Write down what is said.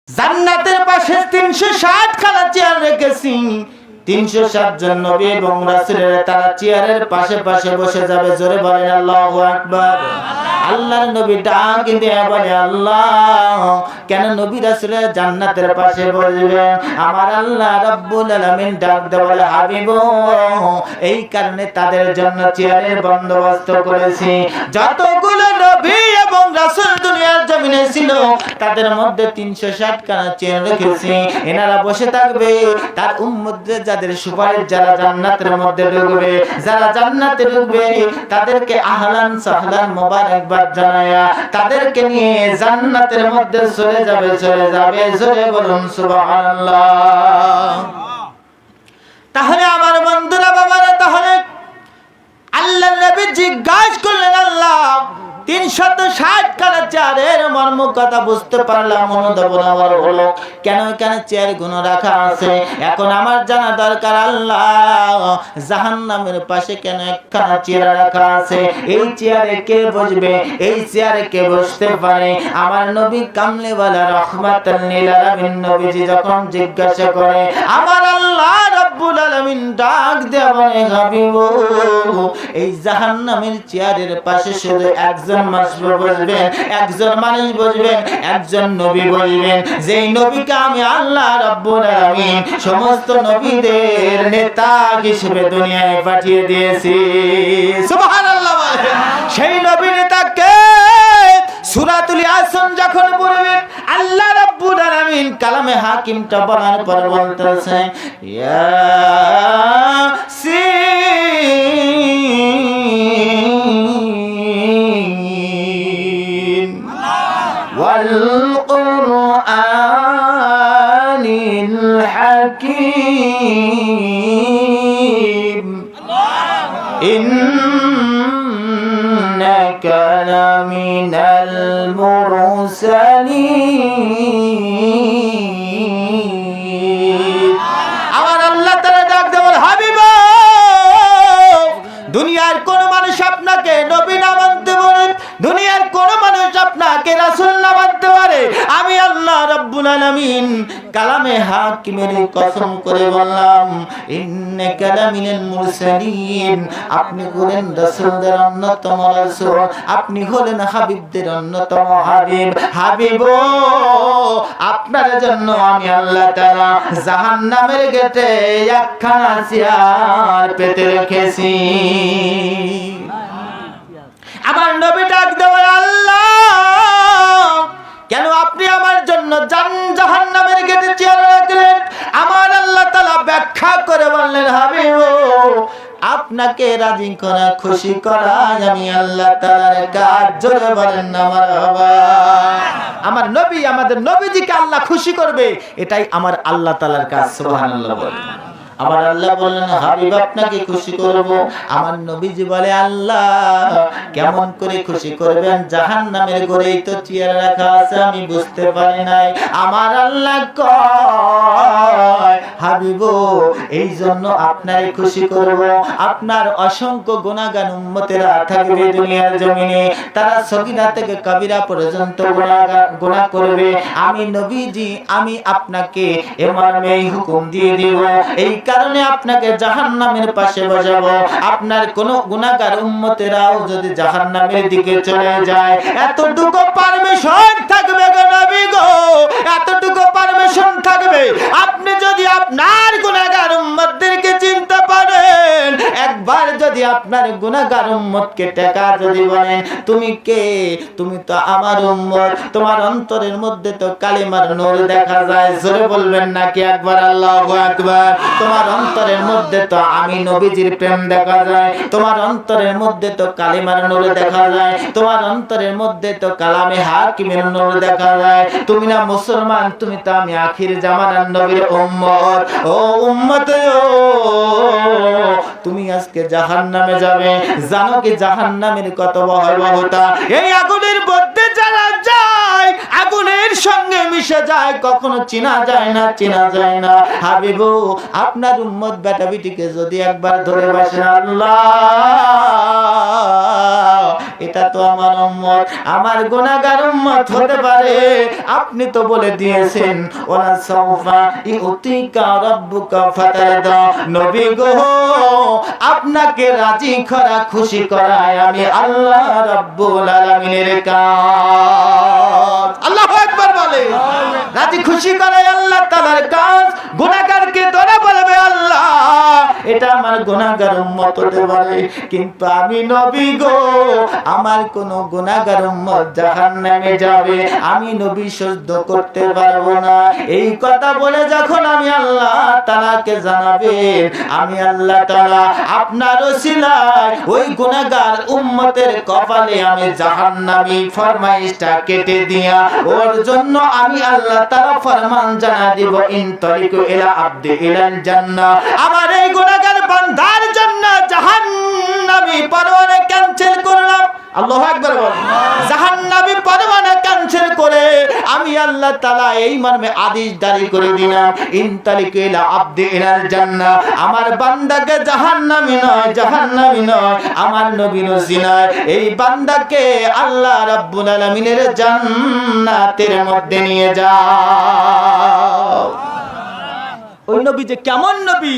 জান্নাতের পাশে 360 খানা চেয়ার রেখেছি। 360 জন নবী এবং রাসূলের তারা চেয়ারের পাশে পাশে বসে যাবে। জোরে বলেন আল্লাহু আকবার। আল্লাহর নবী ডাক দিয়ে বলে, আল্লাহ, কেন নবী রাসূলের জান্নাতের পাশে বসবেন? আমার আল্লাহ রাব্বুল আলামিন ডাক দিয়ে বলে, হাবিব, এই কারণে তাদের জন্য চেয়ারের বন্দোবস্ত করেছি। যতগুলো নবী এবং রাসূল দুনিয়ার জমিনে ছিল তাদের মধ্যে 360 খানা চেয়ার রেখেছি। এনারা বসে থাকবে, তার উম্মতদের যাদের সুপারিশ, যারা জান্নাতের মধ্যে ঢুকবে, যারা জান্নাতে ঢুকবে তাদেরকে আহলান সাহলান মোবারকবাদ জানায়া তাদেরকে নিয়ে জান্নাতের মধ্যে চলে যাবে। জোরে বলুন সুবহানাল্লাহ। তাহলে আমার বন্ধুরা, বাবারা, তাহলে আল্লাহর নবী জিজ্ঞাসা করলেন, আল্লাহ, 360 খানা চেয়ারের মর্ম কথা বুঝতে পারলাম, অনুধাবন আমার হলো, কেন এখানে চেয়ার গুলো রাখা আছে? এখন আমার জানা দরকার, আল্লাহ, জাহান্নামের পাশে কেন একখানা চেয়ার রাখা আছে? এই চেয়ারে কে বসবে? এই চেয়ারে কে বসতে পারে? আমার নবী কামলিওয়ালা রাহমাতাল লিল আলামিন নবীজি যখন জিজ্ঞাসা করে, আমার আল্লাহ রাব্বুল আলামিন ডাক দেয়া বলে, হাবিব, এই জাহান্নামের চেয়ারের পাশে শুধু একজন মানুষ বসবেন, একজন মানুষ বসবেন, একজন নবী বসবেন, যেই নবীকে আমি আল্লাহ রাব্বুল আলামিন সমস্ত নবীদের নেতা হিসেবে দুনিয়ায় পাঠিয়ে দিয়েছি। সুবহানাল্লাহ বলেন। সেই নবী নেতাকে সূরাতুল ইয়াসিন যখন পড়বেন, আল্লাহ রাব্বুল আলামিন কালামে হাকিমটা বলার পর বলতেছে, ইয়াসিন ওয়াল কুরআনিল হাকীম ইন্নাকা লামিনাল মুরসালিন। আমার আল্লাহ তাআলা ডাক দেবেন, হাবিব, দুনিয়ার কোন মানুষ আপনাকে নবী না মানতে পারে, দুনিয়ার কোন মানুষ আপনাকে রাসূল না মানতে পারে, আমি আল্লাহ রাব্বুল আলামিন কালামে হাকিমের কসম করে বললাম, ইন্নাকা লামিনাল মুরসালিন, আপনি হলেন রাসূলদের অন্যতম রাসূল, আপনি হলেন হাবিবদের অন্যতম হাবিব। হাবিব, আপনার জন্য আমি আল্লাহ তাআলা জাহান্নামের গেটে একখানা চেয়ার পেতে রেখেছি। আমার নবী ডাক দেওয়া, আল্লাহ, কেন আপনি আমার জন্য জাহান্নামের গেটে চেয়ার রাখলেন? আমার আল্লাহ তাআলা ব্যাখ্যা করে বললেন, হাবিব, আপনাকে রাজি করা, খুশি করা আমি আল্লাহ তাআলার কাজ। জোরে বলেন না মারহাবা। আমার নবী, আমাদের নবীজিকে আল্লাহ খুশি করবে, এটাই আমার আল্লাহ তাআলার কাজ। সুবহানাল্লাহ বলেন। আমার আল্লাহ বললেন, হাবিব, আপনাকে খুশি করব। আমার নবীজি বলে, আল্লাহ, কেমন করে খুশি করবেন? জাহান্নামের ঘরেই তো চেয়ার রাখা আছে, আমি বুঝতে পারি নাই। আমার আল্লাহ কয়, হাবিব, এই জন্য আপনারই খুশি করব। আপনার অসংখ্য গুনাহগার উম্মতেরা থাকবে দুনিয়ার জমিনে, তারা সগীরা থেকে কবিরা পর্যন্ত গুনাহ করবে। আমি নবীজি, আমি আপনাকে এ মর্মে হুকুম দিয়ে দিব, এই কারণে আপনাকে জাহান্নামের পাশে বসাবো। আপনার কোন গুনাহগার উম্মতেরাও যদি জাহান্নামের দিকে চলে যায়, এতটুকু পারমিশন থাকবে গো নবী গো, এতটুকু পারমিশন থাকবে। আপনি যদি আপনার গুনাহগার উম্মতদেরকে চিনতে পারেন, একবার যদি আপনার গুনাহগার উম্মতকে টেকা যদি বলেন, তুমি কে? তুমি তো আমার উম্মত, তোমার অন্তরের মধ্যে তো কালিমার নূর দেখা যায়। জোরে বলবেন নাকি একবার আল্লাহু আকবার। তোমার অন্তরের মধ্যে তো আমি নবীজির প্রেম দেখা যায়, তোমার অন্তরের মধ্যে তো কালিমার নূর দেখা যায়, তোমার অন্তরের মধ্যে তো কালামে হাকিমের নূর দেখা যায়। তুমি না মুসলমান, তুমি তো আমি আখির জামানার নবীর উম্মত। ও উম্মত, তুমি আজকে জাহান্নামে যাবে। জানো কি জাহান্নামের কত ভয়াবহতা? এই আগুনের মধ্যে যারা যায়, আগুনের সঙ্গে মিশে যায়, কখনো চেনা যায় না, চেনা যায় না। হাবিব, আপনার উম্মত বেটা বেটিকে যদি একবার ধরে বসেন, আল্লাহ, এটা তো আমার উম্মত, আমার গুনাহগার উম্মত হতে পারে। আপনি তো বলে দিয়েছেন ওয়ালা সাউফা ইউতিকা রাব্বুকা ফাতারদা। নবী গো, আপনাকে রাজি করা খুশি করায় আমি আল্লাহ রাব্বুল আলামিনের কাজ। আল্লাহু আকবার বলে। রাজি খুশি করে আল্লাহ তাআলার কাজ। গুনাহগারকে ধরে বলবে আল্লাহ এটা আমার গুনাহগার উম্মত হতে পারে, কিন্তু আমি নবী গো, আমার কোন গুনাহগার উম্মত জাহান্নামে যাবে, আমি নবী সহ্য করতে পারবো না। এই কথা বলে যখন আমি আল্লাহ তাআলাকে জানাবেন, আমি আল্লাহ তাআলা আপনার ওসিলায় ওই গুনাহগার উম্মতের কপালে আমি জাহান্নামী ফরমাইশটা কেটে দিয়া ওর জন্য আমি আল্লাহ তাআলা ফরমান জানা দিব ইনতালিকু ইলা আবদি ইলাল জান্নাহ। আমার এই গুনাহগার বান্দার জন্য জাহান্নামী পরওয়ানা ক্যান্সেল করলাম। আল্লাহু আকবার বলেন। জাহান্নামী পরওয়ানা ক্যান্সেল করে আমি আল্লাহ তাআলা এই মর্মে আদেশ জারি করে দিলাম ইনতালিকু ইলা আবদি ইলাল জান্নাহ। আমার বান্দাকে জাহান্নামী নয়, আমার নবী নয়, এই বান্দাকে আল্লাহ রাব্বুল আলামিনের জান্নাতের মধ্যে নিয়ে যাও। ওই নবী যে কেমন নবী,